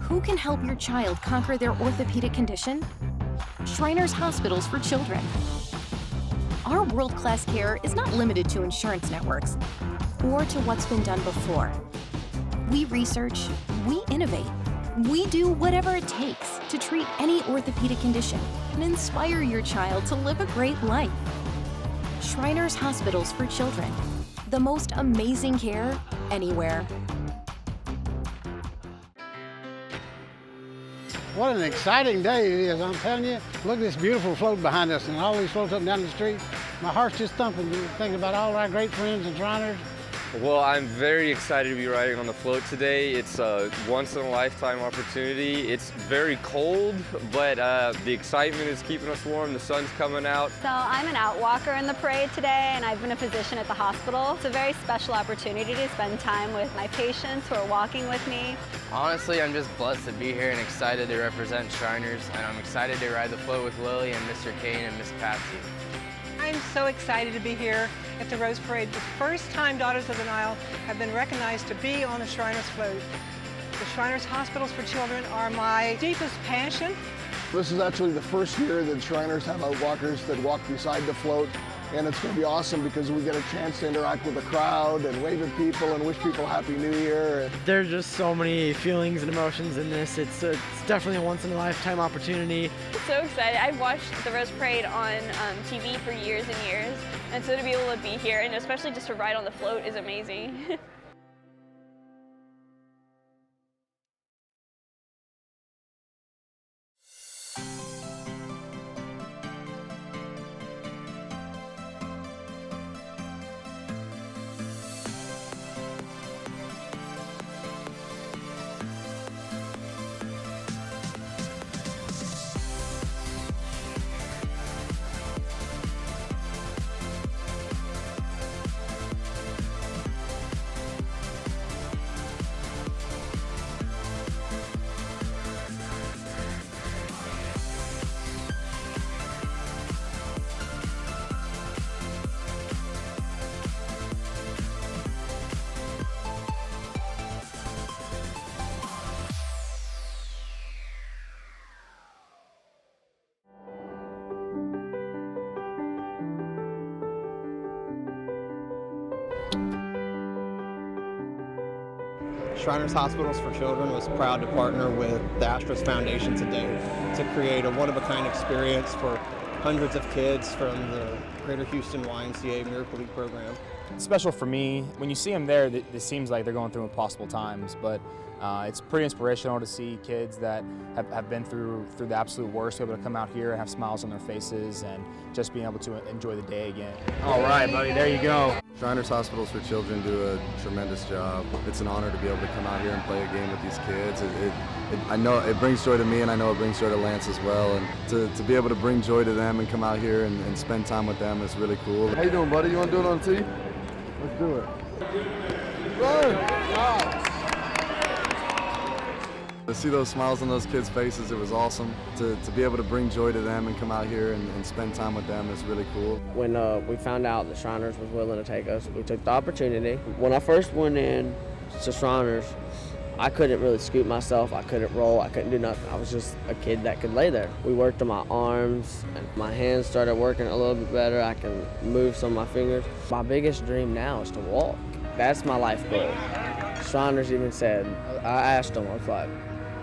Who can help your child conquer their orthopedic condition? Shriners Hospitals for Children. Our world-class care is not limited to insurance networks or to what's been done before. We research, we innovate, we do whatever it takes to treat any orthopedic condition and inspire your child to live a great life. Shriners Hospitals for Children. The most amazing care anywhere. What an exciting day it is, I'm telling you. Look at this beautiful float behind us and all these floats up and down the street. My heart's just thumping thinking about all our great friends and Shriners. Well, I'm very excited to be riding on the float today. It's a once-in-a-lifetime opportunity. It's very cold, but the excitement is keeping us warm. The sun's coming out. So I'm an outwalker in the parade today, and I've been a physician at the hospital. It's a very special opportunity to spend time with my patients who are walking with me. Honestly, I'm just blessed to be here and excited to represent Shriners, and I'm excited to ride the float with Lily and Mr. Kane and Miss Patsy. I'm so excited to be here at the Rose Parade. The first time Daughters of the Nile have been recognized to be on the Shriners float. The Shriners Hospitals for Children are my deepest passion. This is actually the first year that Shriners have outwalkers that walk beside the float, and it's going to be awesome because we get a chance to interact with the crowd and wave at people and wish people Happy New Year. There's just so many feelings and emotions in this. It's definitely a once-in-a-lifetime opportunity. So excited. I've watched the Rose Parade on TV for years and years, and so to be able to be here, and especially just to ride on the float, is amazing. Shriners Hospitals for Children was proud to partner with the Astros Foundation today to create a one-of-a-kind experience for hundreds of kids from the Greater Houston YMCA Miracle League program. It's special for me. When you see them there, it seems like they're going through impossible times, but it's pretty inspirational to see kids that have been through the absolute worst be able to come out here and have smiles on their faces and just being able to enjoy the day again. All right, buddy, there you go. Shriners Hospitals for Children do a tremendous job. It's an honor to be able to come out here and play a game with these kids. I know it brings joy to me, and I know it brings joy to Lance as well. And to be able to bring joy to them and come out here and spend time with them is really cool. How you doing, buddy? You want to do it on tee? Let's do it. Run! To see those smiles on those kids' faces, it was awesome. To be able to bring joy to them and come out here and spend time with them is really cool. When we found out that Shriners was willing to take us, we took the opportunity. When I first went in to Shriners, I couldn't really scoot myself, I couldn't roll, I couldn't do nothing. I was just a kid that could lay there. We worked on my arms, and my hands started working a little bit better. I can move some of my fingers. My biggest dream now is to walk. That's my life goal. Shriners even said, I asked them, I was like,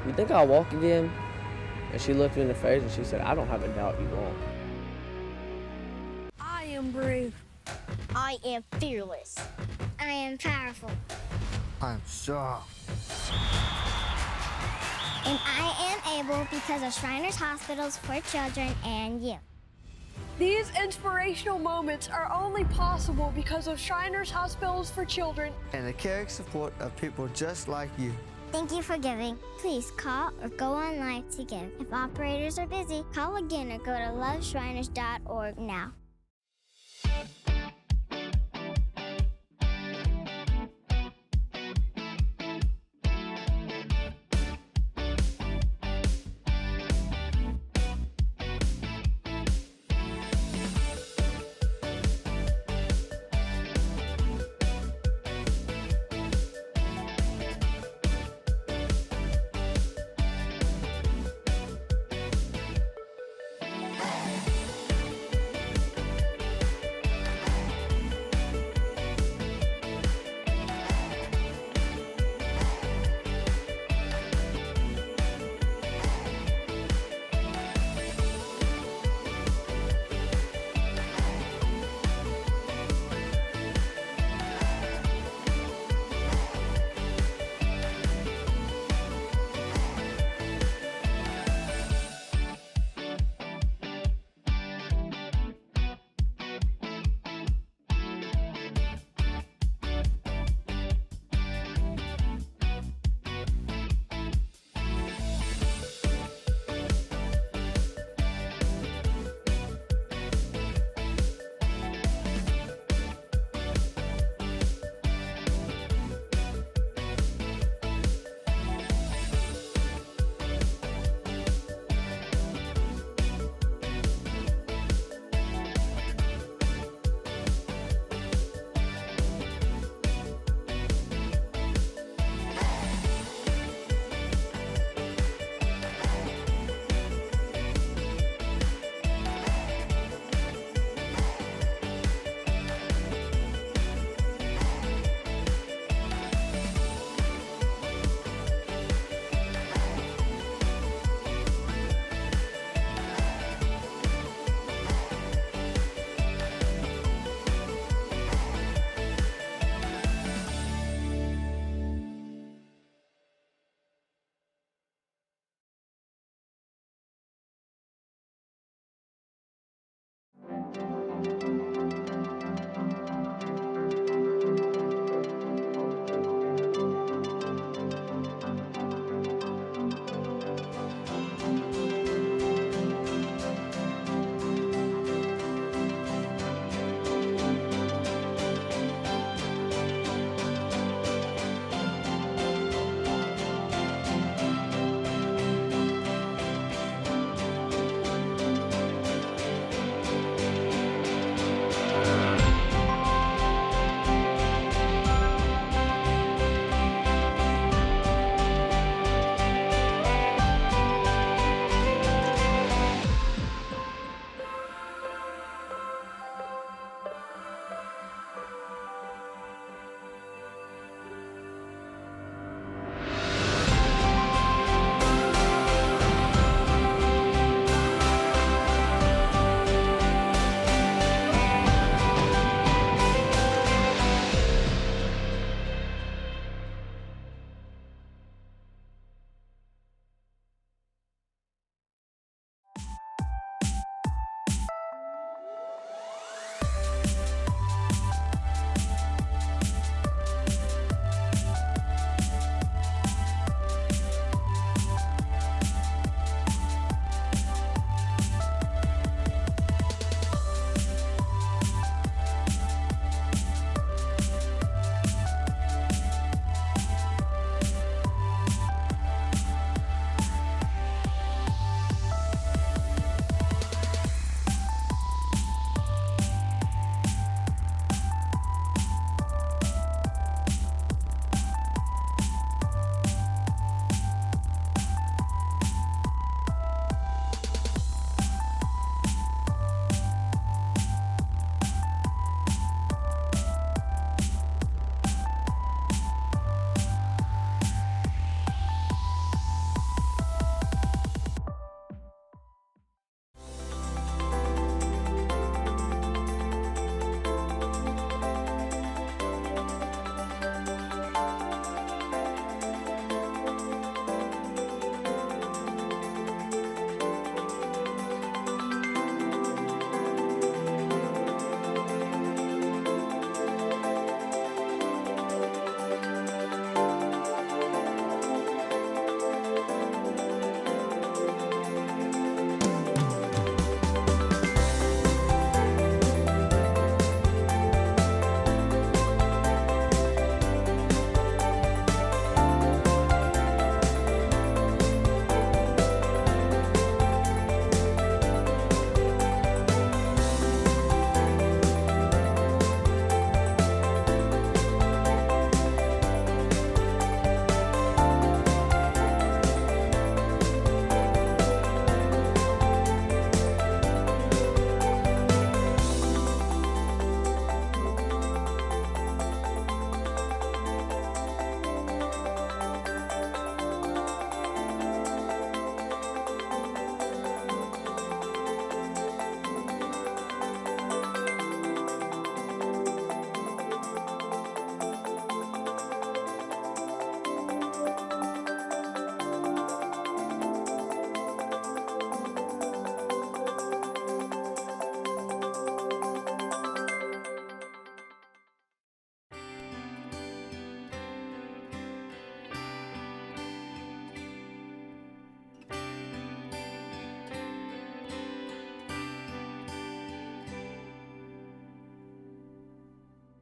you think I'll walk again? And she looked me in the face and she said, I don't have a doubt you won't. I am brave. I am fearless. I am powerful. I am strong. And I am able because of Shriners Hospitals for Children and you. These inspirational moments are only possible because of Shriners Hospitals for Children and the caring support of people just like you. Thank you for giving. Please call or go online to give. If operators are busy, call again or go to loveshriners.org now.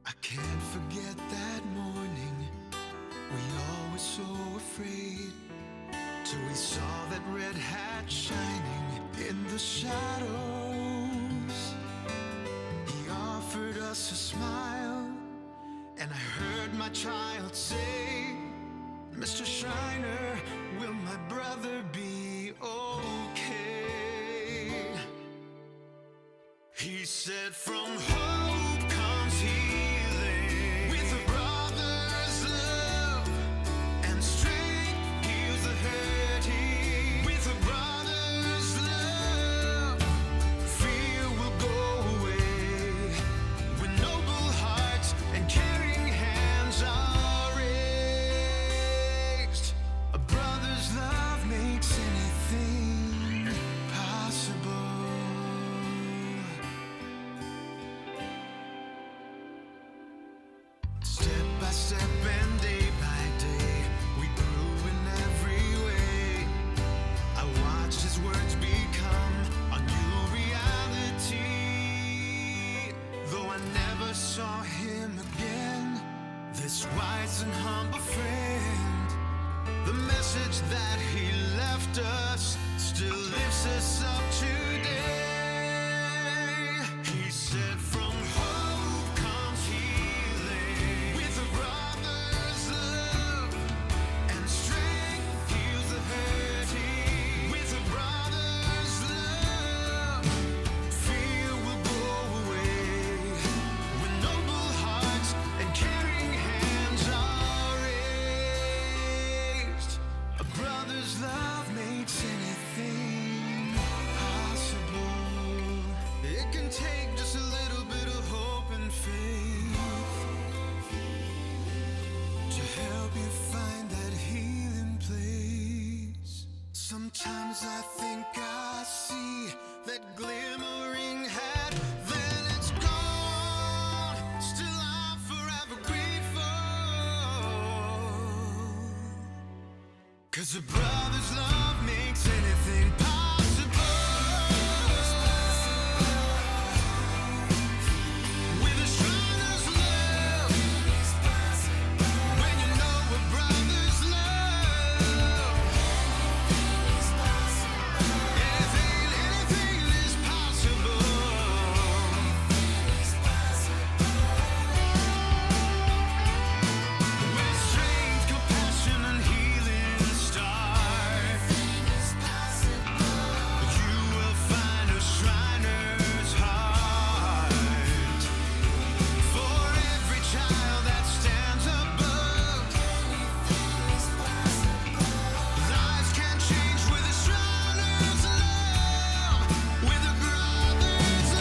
I can't forget that morning. We all were so afraid till we saw that red hat shining in the shadows. He offered us a smile, and I heard my child say, Mr. Shriner, will my brother be okay? He said, from hope comes healing, with a brother's love, and strength heals the hurting. With a brother's love, fear will go away, when noble hearts and caring hands are raised. A brother's love makes anything possible. us, still lifts us up today. He said from hope comes healing, with a brother's love and strength heals the hurting. With a brother's love, fear will go away. When noble hearts and caring hands are raised, a brother's love makes anything possible. It can take just a little bit of hope and faith to help you find that healing place. Sometimes I think I see that glimmering hat, then it's gone. Still I'm forever grateful, 'cause a brother's love makes anything possible. With a Shriner's love, when you know a brother's love, anything is possible. With strength, compassion, and healing start, you will find a Shriner's heart. For every child that stands above, lives can change with a Shriner's love, with a brother's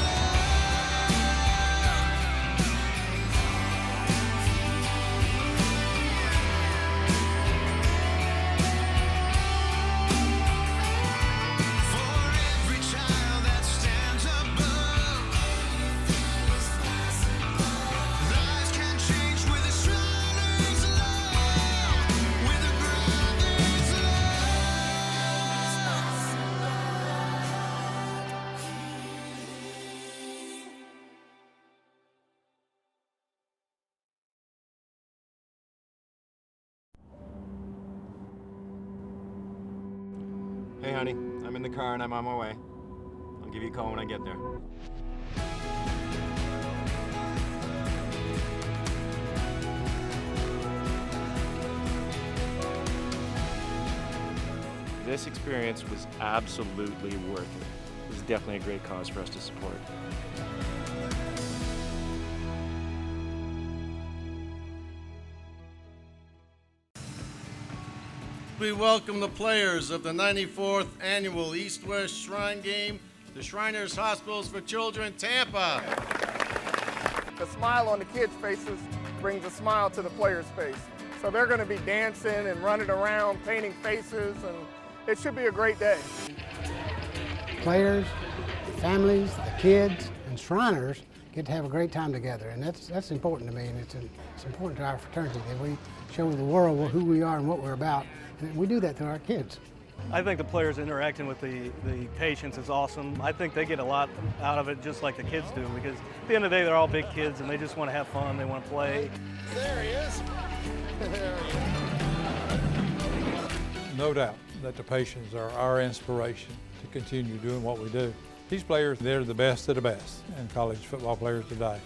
For every child that stands above, lives can change with a Shriner's love, with a brother's Hey, honey, I'm in the car and I'm on my way. I'll give you a call when I get there. This experience was absolutely worth it. It was definitely a great cause for us to support. We welcome the players of the 94th Annual East-West Shrine Game, the Shriners Hospitals for Children, Tampa. The smile on the kids' faces brings a smile to the players' face. So they're going to be dancing and running around, painting faces, and it should be a great day. Players, the families, the kids, and Shriners get to have a great time together, and that's important to me, and it's important to our fraternity that we show the world who we are and what we're about, and we do that through our kids. I think the players interacting with the patients is awesome. I think they get a lot out of it just like the kids do, because at the end of the day, they're all big kids and they just want to have fun, they want to play. There he is. No doubt that the patients are our inspiration to continue doing what we do. These players, they're the best of the best in college football players today.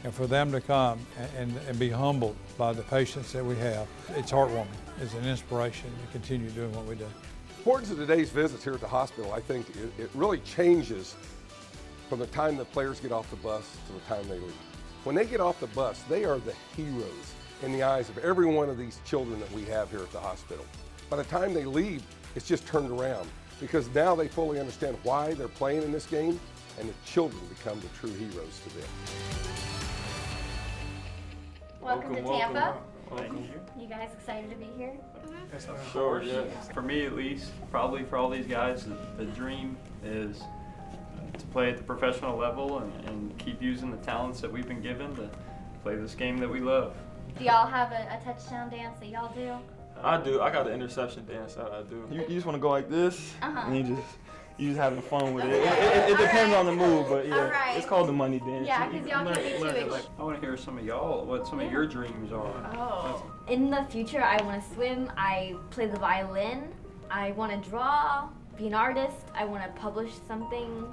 And for them to come and be humbled by the patients that we have, it's heartwarming. It's an inspiration to continue doing what we do. The importance of today's visits here at the hospital, I think it really changes from the time the players get off the bus to the time they leave. When they get off the bus, they are the heroes in the eyes of every one of these children that we have here at the hospital. By the time they leave, it's just turned around, because now they fully understand why they're playing in this game, and the children become the true heroes to them. Welcome to Tampa. Welcome. You guys excited to be here? Sure, yeah. For me at least, probably for all these guys, the dream is to play at the professional level and keep using the talents that we've been given to play this game that we love. Do y'all have a touchdown dance that y'all do? I do. I got the interception dance that I do. You just want to go like this, and you just having fun with it. It depends on the move, but yeah, it's called the money dance. Yeah, because y'all can be too extreme. I want to hear some of y'all, what some of your dreams are. Oh. In the future, I want to swim. I play the violin. I want to draw, be an artist. I want to publish something.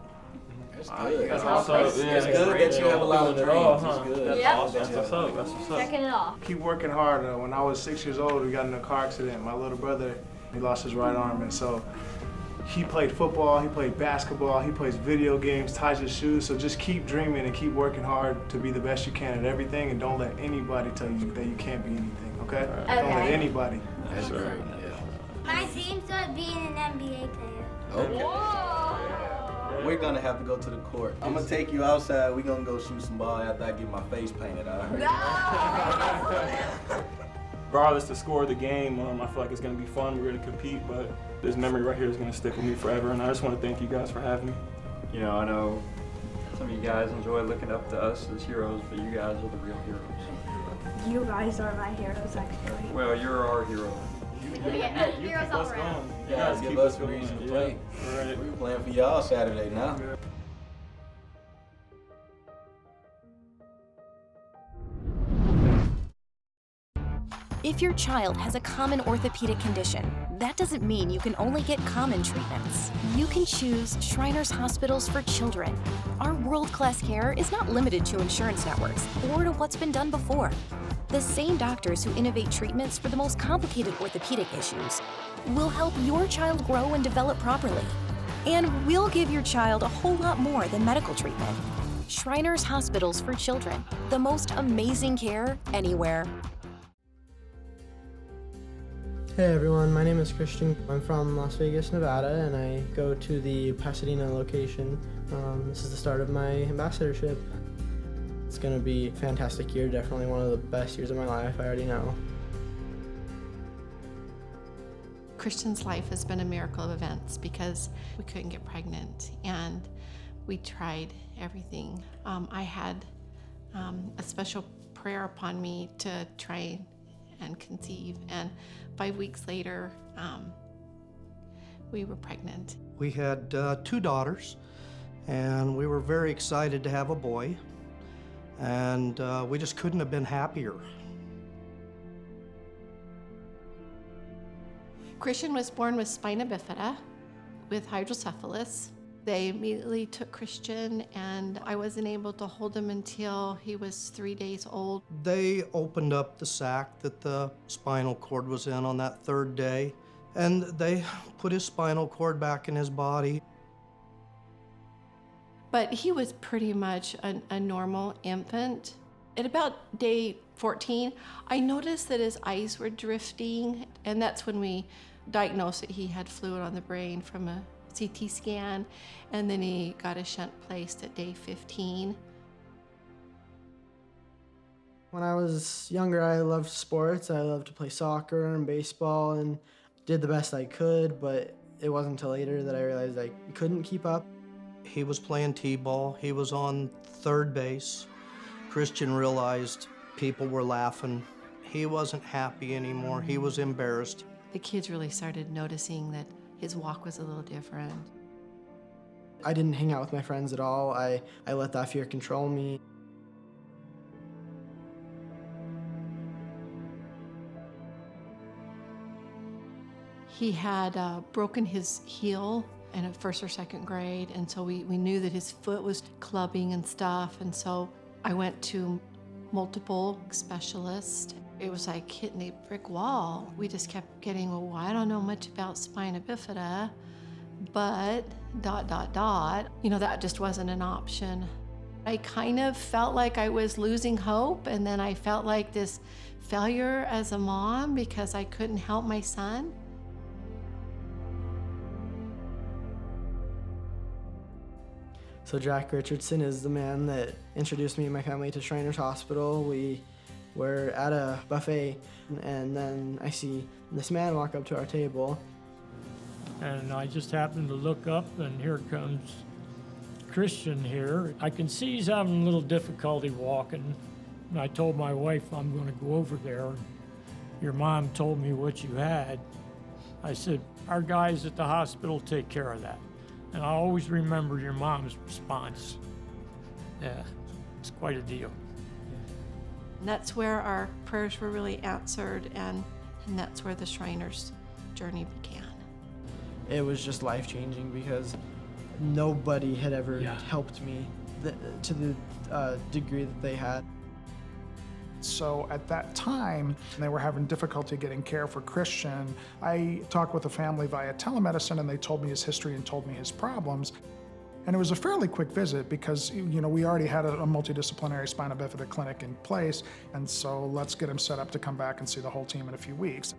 That's good. That's It's good that you have a lot of dreams. It's good. That's Yep. awesome. That's what's up. That's what's up. Checking it off. Keep working hard. When I was 6 years old, we got in a car accident. My little brother, he lost his right arm, and so he played football, he played basketball, he plays video games, ties his shoes. So just keep dreaming and keep working hard to be the best you can at everything, and don't let anybody tell you that you can't be anything, okay? Don't let anybody. That's right. My dream's of being an NBA player. Okay. We're gonna have to go to the court. I'm gonna take you outside. We're gonna go shoot some ball after I get my face painted. All right? Regardless the score of the game, I feel like it's going to be fun. We're going to compete, but this memory right here is going to stick with me forever, and I just want to thank you guys for having me. You know, I know some of you guys enjoy looking up to us as heroes, but you guys are the real heroes. You guys are my heroes, actually. Well, you're our hero. Heroes all around. You guys give us a reason to play. Right. We're playing for y'all Saturday now. If your child has a common orthopedic condition, that doesn't mean you can only get common treatments. You can choose Shriners Hospitals for Children. Our world-class care is not limited to insurance networks or to what's been done before. The same doctors who innovate treatments for the most complicated orthopedic issues will help your child grow and develop properly. And we'll give your child a whole lot more than medical treatment. Shriners Hospitals for Children, the most amazing care anywhere. Hey everyone, my name is Christian. I'm from Las Vegas, Nevada, and I go to the Pasadena location. This is the start of my ambassadorship. It's going to be a fantastic year, definitely one of the best years of my life, I already know. Christian's life has been a miracle of events because we couldn't get pregnant, and we tried everything. I had a special prayer upon me to try and conceive, and 5 weeks later, we were pregnant. We had 2 daughters, and we were very excited to have a boy, and we just couldn't have been happier. Christian was born with spina bifida, with hydrocephalus. They immediately took Christian, and I wasn't able to hold him until he was 3 days old. They opened up the sac that the spinal cord was in on that 3rd day, and they put his spinal cord back in his body. But he was pretty much a normal infant. At about day 14, I noticed that his eyes were drifting, and that's when we diagnosed that he had fluid on the brain from a CT scan, and then he got a shunt placed at day 15. When I was younger, I loved sports. I loved to play soccer and baseball and did the best I could, but it wasn't until later that I realized I couldn't keep up. He was playing t-ball. He was on 3rd base. Christian realized people were laughing. He wasn't happy anymore. He was embarrassed. The kids really started noticing that his walk was a little different. I didn't hang out with my friends at all. I let that fear control me. He had broken his heel in a 1st or 2nd grade, and so we knew that his foot was clubbing and stuff, and so I went to multiple specialists. It was like hitting a brick wall. We just kept getting, well, I don't know much about spina bifida, but ... You know, that just wasn't an option. I kind of felt like I was losing hope, and then I felt like this failure as a mom because I couldn't help my son. So Jack Richardson is the man that introduced me and my family to Shriners Hospital. We were at a buffet, and then I see this man walk up to our table. And I just happened to look up, and here comes Christian here. I can see he's having a little difficulty walking. And I told my wife I'm going to go over there. Your mom told me what you had. I said, our guys at the hospital take care of that. And I always remember your mom's response. Yeah, it's quite a deal. And that's where our prayers were really answered, and that's where the Shriners journey began. it was just life-changing because nobody had ever helped me to the degree that they had. So at that time, they were having difficulty getting care for Christian. I talked with the family via telemedicine, and they told me his history and told me his problems. And it was a fairly quick visit because, you know, we already had a multidisciplinary spina bifida clinic in place, and so let's get him set up to come back and see the whole team in a few weeks.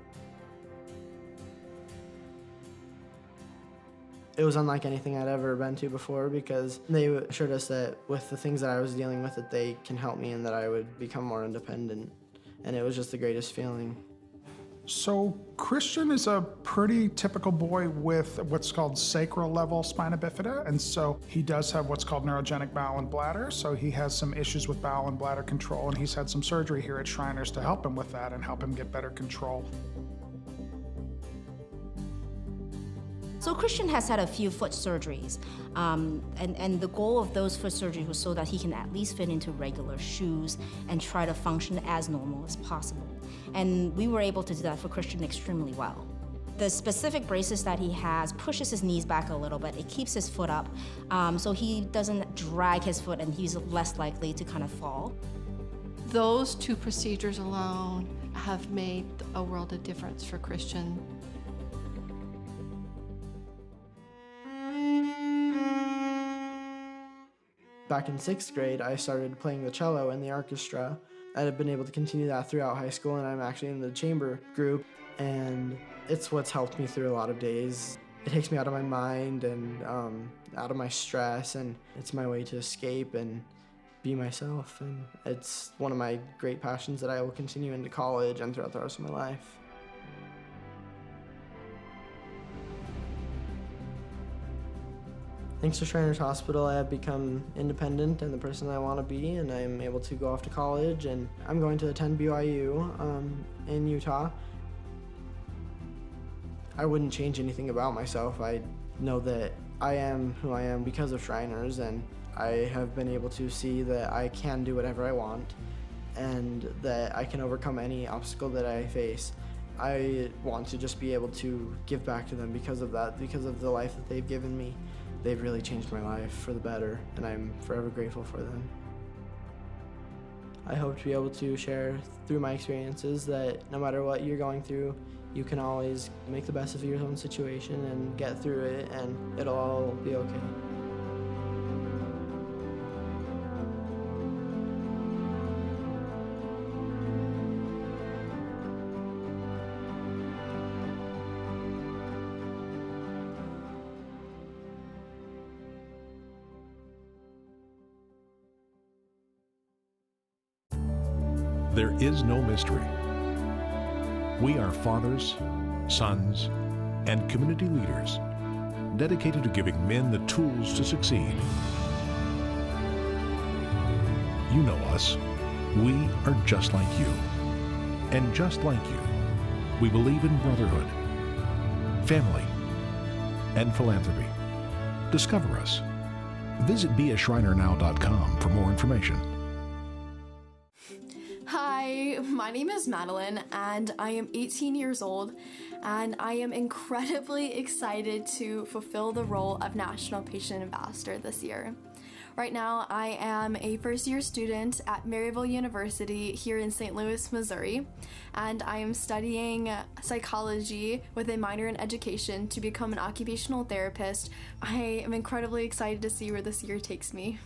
It was unlike anything I'd ever been to before because they assured us that with the things that I was dealing with, that they can help me and that I would become more independent. And it was just the greatest feeling. So Christian is a pretty typical boy with what's called sacral level spina bifida, and so he does have what's called neurogenic bowel and bladder, so he has some issues with bowel and bladder control, and he's had some surgery here at Shriners to help him with that and help him get better control. So Christian has had a few foot surgeries, and the goal of those foot surgeries was so that he can at least fit into regular shoes and try to function as normal as possible. And we were able to do that for Christian extremely well. The specific braces that he has pushes his knees back a little bit. It keeps his foot up, so he doesn't drag his foot and he's less likely to kind of fall. Those two procedures alone have made a world of difference for Christian. Back in 6th grade, I started playing the cello in the orchestra. I had been able to continue that throughout high school, and I'm actually in the chamber group, and it's what's helped me through a lot of days. It takes me out of my mind and out of my stress, and it's my way to escape and be myself, and it's one of my great passions that I will continue into college and throughout the rest of my life. Thanks to Shriners Hospital, I have become independent and the person I want to be, and I'm able to go off to college, and I'm going to attend BYU in Utah. I wouldn't change anything about myself. I know that I am who I am because of Shriners, and I have been able to see that I can do whatever I want and that I can overcome any obstacle that I face. I want to just be able to give back to them because of that, because of the life that they've given me. They've really changed my life for the better, and I'm forever grateful for them. I hope to be able to share through my experiences that no matter what you're going through, you can always make the best of your own situation and get through it, and it'll all be okay. There is no mystery. We are fathers, sons, and community leaders dedicated to giving men the tools to succeed. You know us. We are just like you. And just like you, we believe in brotherhood, family, and philanthropy. Discover us. Visit beashrinernow.com for more information. Hi, my name is Madeline, and I am 18 years old, and I am incredibly excited to fulfill the role of National Patient Ambassador this year. Right now, I am a first-year student at Maryville University here in St. Louis, Missouri, and I am studying psychology with a minor in education to become an occupational therapist. I am incredibly excited to see where this year takes me.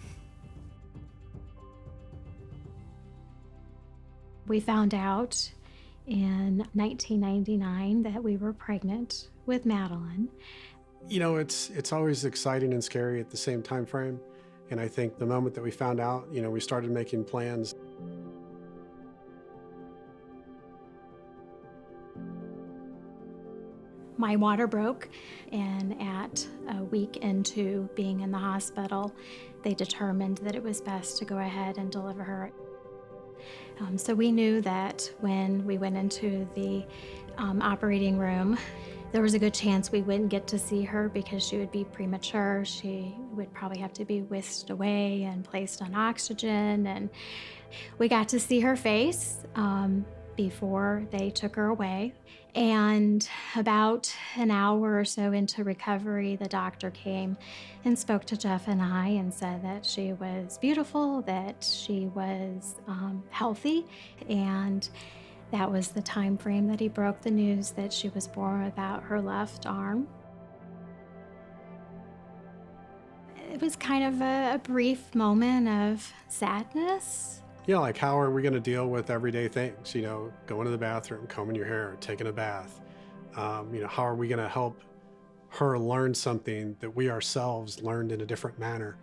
We found out in 1999 that we were pregnant with Madeline. You know, it's always exciting and scary at the same time frame. And I think the moment that we found out, you know, we started making plans. My water broke, and at a week into being in the hospital, they determined that it was best to go ahead and deliver her. So we knew that when we went into the operating room, there was a good chance we wouldn't get to see her because she would be premature. She would probably have to be whisked away and placed on oxygen. And we got to see her face before they took her away. And about an hour or so into recovery, the doctor came and spoke to Jeff and I and said that she was beautiful, that she was healthy, and that was the time frame that he broke the news that she was born without her left arm. It was kind of a brief moment of sadness. Yeah, like how are we going to deal with everyday things? You know, going to the bathroom, combing your hair, taking a bath. You know, how are we going to help her learn something that we ourselves learned in a different manner?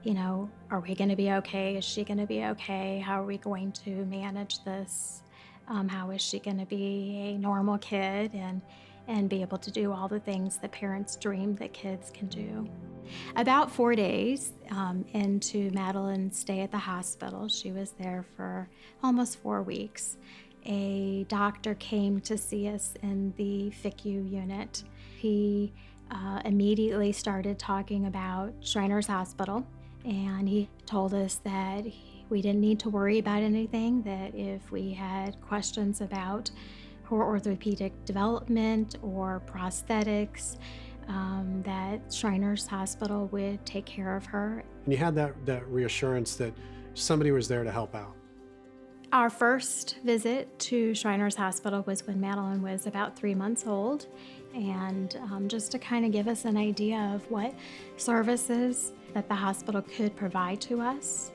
You know, are we going to be okay? Is she going to be okay? How are we going to manage this? How is she going to be a normal kid and be able to do all the things that parents dream that kids can do? About 4 days into Madeline's stay at the hospital, she was there for almost 4 weeks, a doctor came to see us in the FICU unit. He immediately started talking about Shriners Hospital, and he told us that we didn't need to worry about anything, that if we had questions about her orthopedic development or prosthetics, that Shriners Hospital would take care of her. And you had that reassurance that somebody was there to help out. Our first visit to Shriners Hospital was when Madeline was about 3 months old, and just to kind of give us an idea of what services that the hospital could provide to us.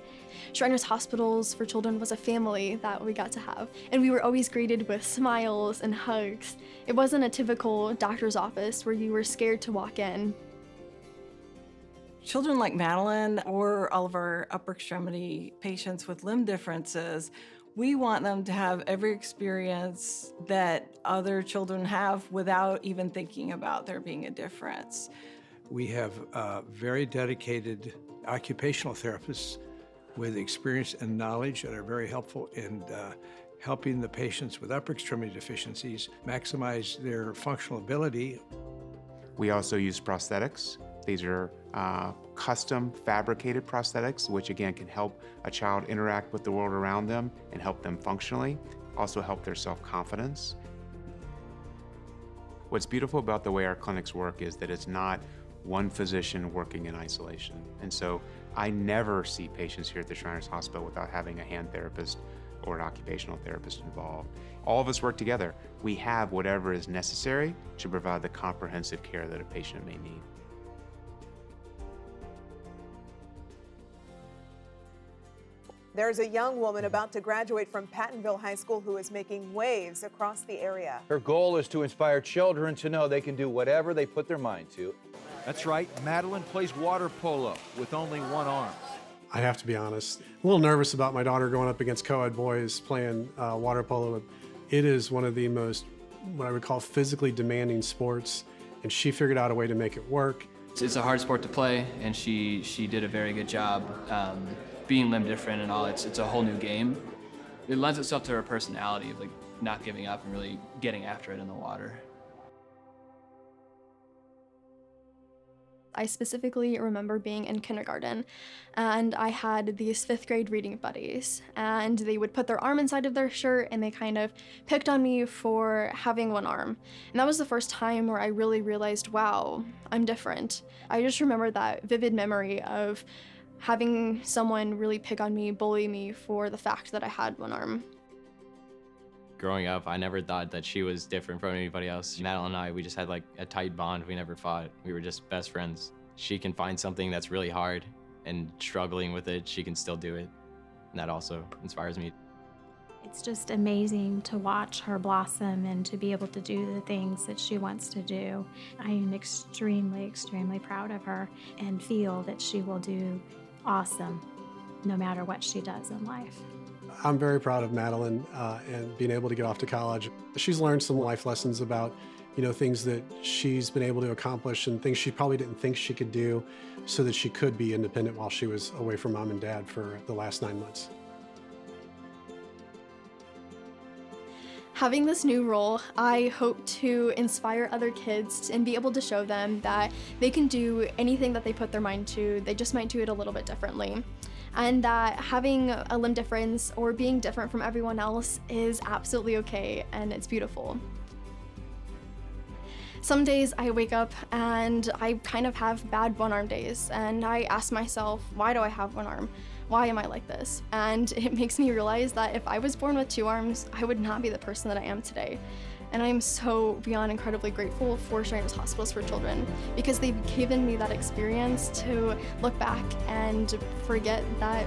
Shriners Hospitals for Children was a family that we got to have, and we were always greeted with smiles and hugs. It wasn't a typical doctor's office where you were scared to walk in. Children like Madeline or all of our upper extremity patients with limb differences, we want them to have every experience that other children have without even thinking about there being a difference. We have very dedicated occupational therapists with experience and knowledge that are very helpful in helping the patients with upper extremity deficiencies maximize their functional ability. We also use prosthetics. These are custom fabricated prosthetics, which again can help a child interact with the world around them and help them functionally, also help their self-confidence. What's beautiful about the way our clinics work is that it's not one physician working in isolation. And so I never see patients here at the Shriners Hospital without having a hand therapist or an occupational therapist involved. All of us work together. We have whatever is necessary to provide the comprehensive care that a patient may need. There's a young woman about to graduate from Pattonville High School who is making waves across the area. Her goal is to inspire children to know they can do whatever they put their mind to. That's right, Madeline plays water polo with only one arm. I have to be honest, a little nervous about my daughter going up against co-ed boys playing water polo. It is one of the most, what I would call, physically demanding sports, and she figured out a way to make it work. It's a hard sport to play, and she did a very good job being limb different and all. It's a whole new game. It lends itself to her personality of like not giving up and really getting after it in the water. I specifically remember being in kindergarten, and I had these 5th grade reading buddies, and they would put their arm inside of their shirt and they kind of picked on me for having one arm. And that was the first time where I really realized, wow, I'm different. I just remember that vivid memory of having someone really pick on me, bully me for the fact that I had one arm. Growing up, I never thought that she was different from anybody else. Madeline and I, we just had like a tight bond. We never fought. We were just best friends. She can find something that's really hard and struggling with it, she can still do it. And that also inspires me. It's just amazing to watch her blossom and to be able to do the things that she wants to do. I am extremely, extremely proud of her and feel that she will do awesome no matter what she does in life. I'm very proud of Madeline and being able to get off to college. She's learned some life lessons about, you know, things that she's been able to accomplish and things she probably didn't think she could do so that she could be independent while she was away from mom and dad for the last 9 months. Having this new role, I hope to inspire other kids and be able to show them that they can do anything that they put their mind to, they just might do it a little bit differently. And that having a limb difference or being different from everyone else is absolutely okay and it's beautiful. Some days I wake up and I kind of have bad one-arm days, and I ask myself, why do I have one arm? Why am I like this? And it makes me realize that if I was born with 2 arms, I would not be the person that I am today. And I'm so beyond incredibly grateful for Shriners Hospitals for Children, because they've given me that experience to look back and forget that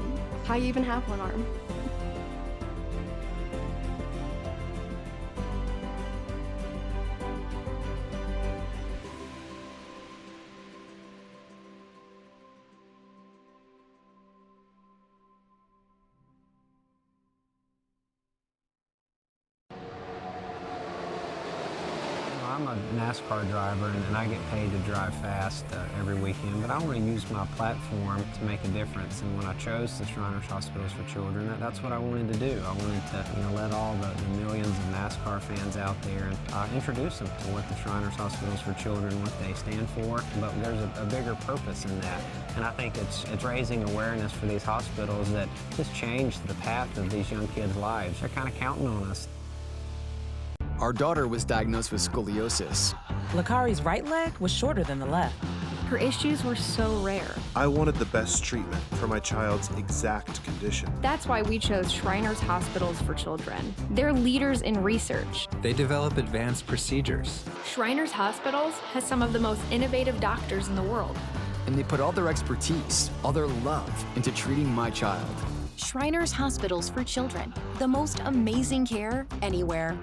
I even have one arm. I'm a NASCAR driver, and I get paid to drive fast every weekend, but I want to use my platform to make a difference. And when I chose the Shriners Hospitals for Children, that's what I wanted to do. I wanted to let all the millions of NASCAR fans out there and introduce them to what the Shriners Hospitals for Children, what they stand for. But there's a bigger purpose in that. And I think it's raising awareness for these hospitals that just change the path of these young kids' lives. They're kind of counting on us. Our daughter was diagnosed with scoliosis. Lakari's right leg was shorter than the left. Her issues were so rare. I wanted the best treatment for my child's exact condition. That's why we chose Shriners Hospitals for Children. They're leaders in research. They develop advanced procedures. Shriners Hospitals has some of the most innovative doctors in the world. And they put all their expertise, all their love into treating my child. Shriners Hospitals for Children. The most amazing care anywhere.